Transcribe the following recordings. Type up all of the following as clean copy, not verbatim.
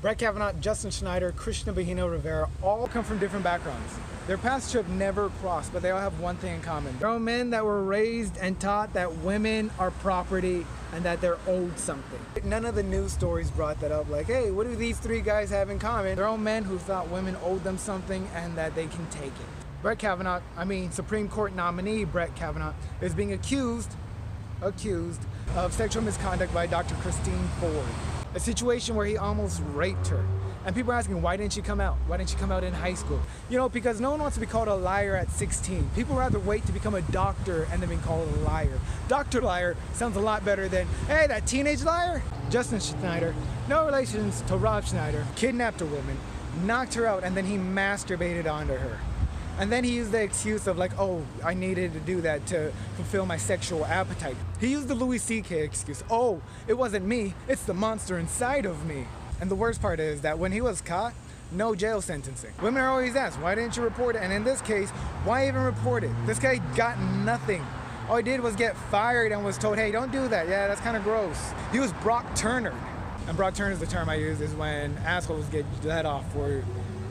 Brett Kavanaugh, Justin Schneider, Christian Bahena Rivera all come from different backgrounds. Their paths have never crossed, but they all have one thing in common. They're all men that were raised and taught that women are property and that they're owed something. None of the news stories brought that up, like, hey, what do these three guys have in common? They're all men who thought women owed them something and that they can take it. Brett Kavanaugh, Supreme Court nominee Brett Kavanaugh, is being accused of sexual misconduct by Dr. Christine Ford. A situation where he almost raped her. And people are asking, why didn't she come out? Why didn't she come out in high school? You know, because no one wants to be called a liar at 16. People rather wait to become a doctor and then be called a liar. Dr. Liar sounds a lot better than, hey, that teenage liar? Justin Schneider, no relations to Rob Schneider, kidnapped a woman, knocked her out, and then he masturbated onto her. And then he used the excuse of like, oh, I needed to do that to fulfill my sexual appetite. He used the Louis C.K. excuse. Oh, it wasn't me, it's the monster inside of me. And the worst part is that when he was caught, no jail sentencing. Women are always asked, why didn't you report it? And in this case, why even report it? This guy got nothing. All he did was get fired and was told, hey, don't do that. Yeah, that's kind of gross. He was Brock Turner. And Brock Turner is the term I use is when assholes get let off for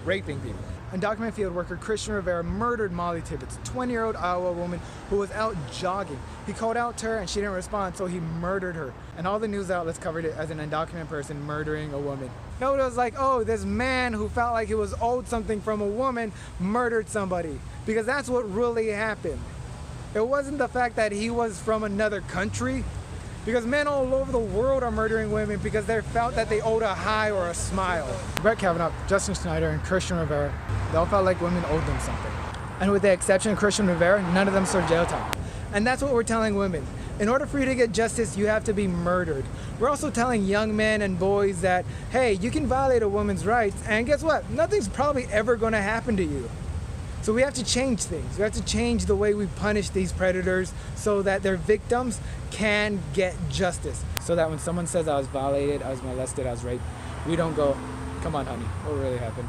raping people. Undocumented field worker Christian Rivera murdered Molly Tibbetts, a 20-year-old Iowa woman who was out jogging. He called out to her and she didn't respond, so he murdered her. And all the news outlets covered it as an undocumented person murdering a woman. No, it was like, oh, this man who felt like he was owed something from a woman murdered somebody. Because that's what really happened. It wasn't the fact that he was from another country. Because men all over the world are murdering women because they felt that they owed a hi or a smile. Brett Kavanaugh, Justin Schneider, and Christian Rivera, they all felt like women owed them something. And with the exception of Christian Rivera, none of them served jail time. And that's what we're telling women. In order for you to get justice, you have to be murdered. We're also telling young men and boys that, hey, you can violate a woman's rights, and guess what? Nothing's probably ever going to happen to you. So we have to change things. We have to change the way we punish these predators so that their victims can get justice. So that when someone says I was violated, I was molested, I was raped, we don't go, come on honey, what really happened?